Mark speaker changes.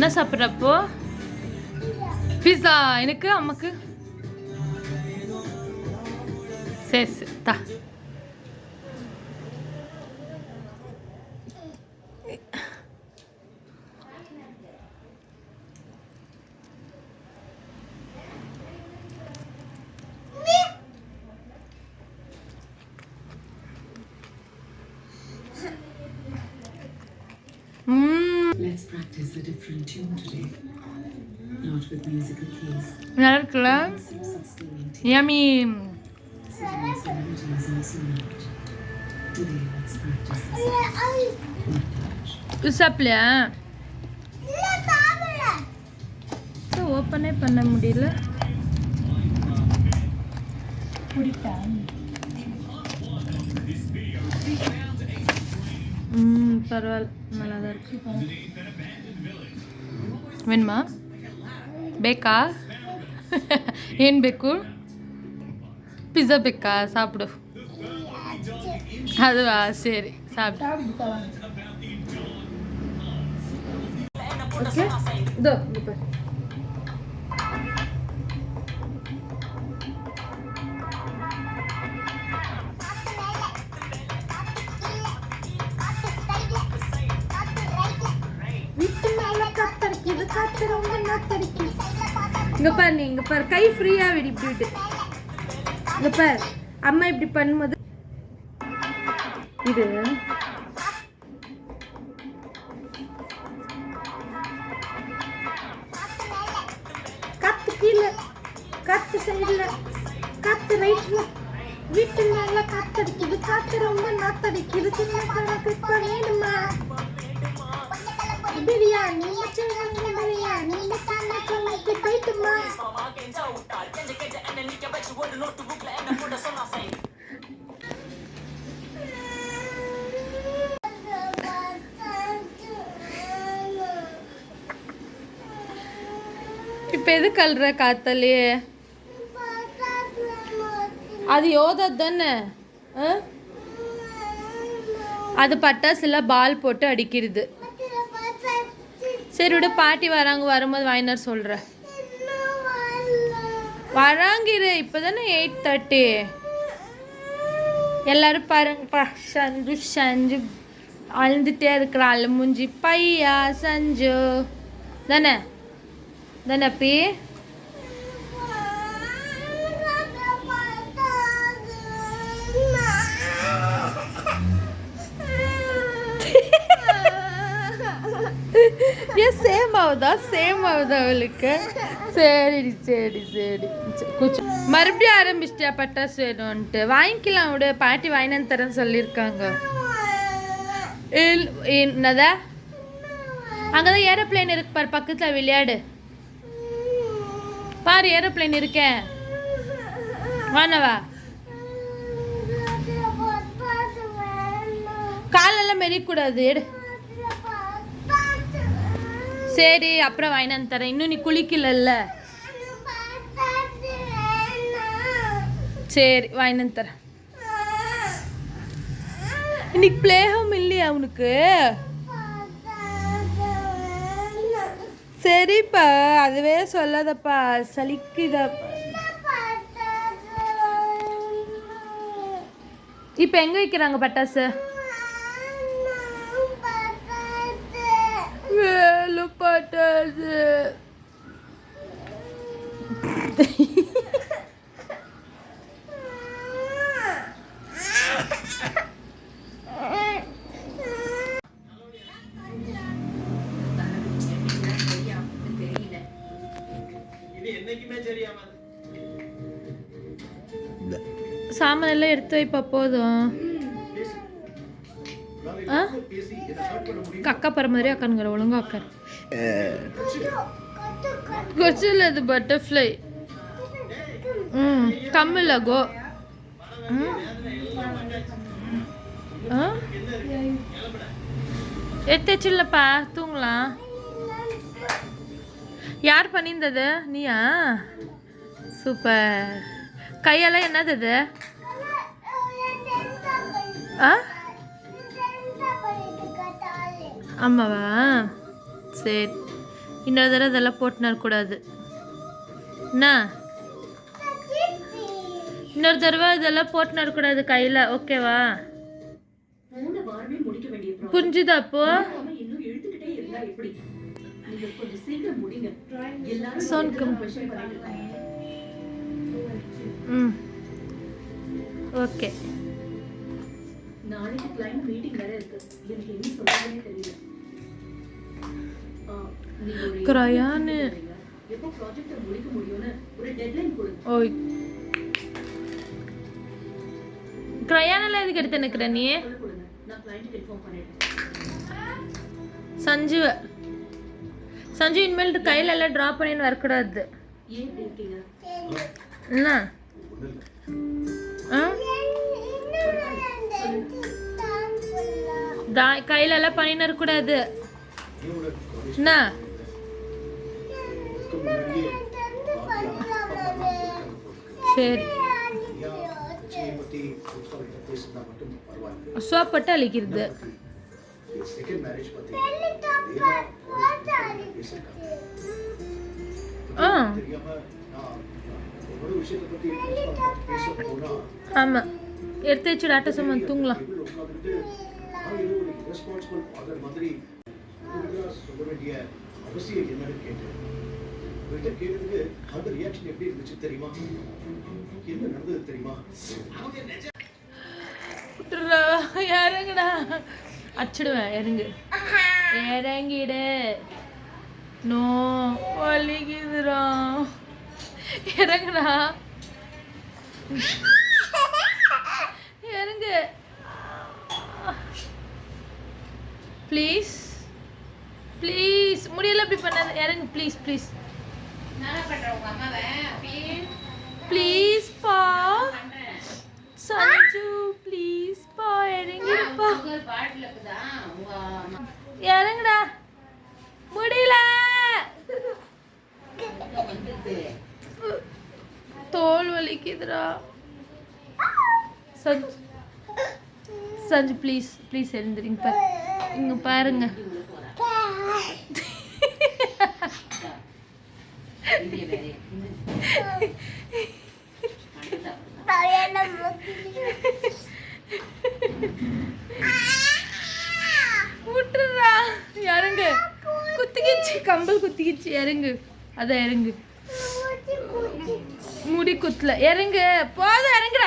Speaker 1: என்ன சாப்பிட்றப்போ? பிஸா. எனக்கு அம்மாக்கு சரி தா.
Speaker 2: Let's practice a different tune today. Not with musical keys.
Speaker 1: நல்லா இருக்குல்ல? Yummy.
Speaker 2: Today, let's practice this.
Speaker 1: சாப்பிடலையா? ஓப்பனே பண்ண முடியல. பரவாயில்ல, நல்லா தான் இருக்கு. வேணுமா? ಬೇಕಾ? ಏನು ಬೇಕು? ಪಿಜ್ಜಾ ಬೇಕಾ? ಸಾப்பிಡು. அதுவா? சரி சாப்பிடு. ஓகே இதோ இப்போ இங்கே பாரு, நீ இங்கே பாரு, கை ஃப்ரீயாக விடு, இப்படி விட்டு. இங்கே பாரு, அம்மா இப்படி பண்ணும்போது இது கத்து கீழே, கத்து சைடில், கத்து ரைட்டில், வீட்டு மேலே காத்தடிக்குது, காத்து ரொம்ப நாத்தடிக்குது, சின்ன கணக்கு வேணுமா? பிரியாணி பிரியாணி போயிட்டுமா? இப்போ எது கல்ற காத்தலே? அது யோதா தானே? அது பட்டாசுல பால் போட்டு அடிக்கிறது. சரி விட, பாட்டி வராங்க, வரும்போது வாங்கினார் சொல்கிறேன். வராங்கிரு, இப்போ தானே 8:30. எல்லோரும் பாருங்கப்பா, சஞ்சு சஞ்சு அழுந்துட்டே இருக்கிறாள் மூஞ்சி. பையா சஞ்சு தானே தானே அப்பி? ஏன் சேம் ஆகுதா அவளுக்கு? சரி சரி சரி கூச்சு. மறுபடியும் ஆரம்பிச்சிட்டியா பட்டாசு வேணும்ன்ட்டு? வாங்கிக்கலாம் விட, பாட்டி வாங்கினு தரேன்னு சொல்லியிருக்காங்க. என்னதா? அங்கதான் ஏரோப்ளைன் இருக்கு பாரு, பக்கத்துல விளையாடு பாரு, ஏரோப்ளைன் இருக்கேன். வானவா, காலெல்லாம் மெரிக்கூடாது, எடு. சரி அப்புறம் வாங்கினு தரேன். இன்னும் நீ குளிக்கல. சரி வாங்கினு தரேன். இன்னைக்கு பிளே ஹோம் இல்லையா உனக்கு? சரிப்பா, அதுவே சொல்லாதப்பா, சலிக்குதா. இப்போ எங்க வைக்கிறாங்க பட்டாசு? வேலு பட்டாசு. சாமான் எல்லாம் எடுத்து வைப்பா போதும். அக்கா பர மாதிரி அக்கானுங்கிற ஒழுங்கா அக்கா. கொச்சில் அது பட்டர்ஃப்ளை. கம்மில் கோ. எடுத்து வச்சிடலப்பா, தூங்கலாம். யார் பண்ணியிருந்தது? நீயா? சூப்பர். கையெல்லாம் என்னது இது? ஆமாவா? சரி இன்னொரு தடவை இதெல்லாம் போட்டுன்னு வரக்கூடாது என்ன இன்னொரு தடவை இதெல்லாம் போட்டுன்னு வரக்கூடாது கையில் ஓகேவா புரிஞ்சுதா அப்போ ம் ஓகே
Speaker 2: நாளைக்கு கிளையண்ட் மீட்டிங் வேற இருக்கு எனக்கு என்ன சொல்றதுனே தெரியல
Speaker 1: கிரயானு
Speaker 2: எப்போ ப்ராஜெக்ட் முடிக்க முடியும்னு ஒரு டெட்லைன் கொடு
Speaker 1: ஓய் கிரயானெல்லாம் எதுக்கு எடுத்து நிற்கிற நீ
Speaker 2: கொடுங்க நான் கிளையண்ட்டுக்கு இன்ஃபார்ம் பண்ணிடுறேன்
Speaker 1: சஞ்சு இனிமேல் கையில எல்லாம் ட்ரா பண்ணின்னு வரக்கூடாது
Speaker 2: ஏன் இப்படி இருக்கீங்க
Speaker 1: என்ன கையில எல்லாம் பண்ணின்னு வரக்கூடாது என்ன சரி சோப் போட்டு அழிக்கிறது ஆமா எடுத்து வச்சு டாட்டா சும்மா தூங்கலாம் இறங்குடா அடிச்சிடுவேன் இறங்கிடு நோ வலிக்குதுடா இறங்குடா இறங்கு ப்ளீஸ் ப்ளீஸ் முடியல அப்படி பண்ணாத இறங்கு ப்ளீஸ் ப்ளீஸ் ப்ளீஸ் பா சஞ்சு ப்ளீஸ் பா இறங்கிடுப்பா இறங்குடா முடியல தோல் வலிக்குதுடா சஞ்சு சஞ்சு ப்ளீஸ் ப்ளீஸ் எழுந்துருங்க பாரு இங்க பாருங்க விட்டுறா இறங்கு குத்திக்கிச்சு கம்பல் குத்திக்கிச்சு இறங்கு அதான் இறங்கு முடி குத்துல இறங்கு போதும் இறங்குற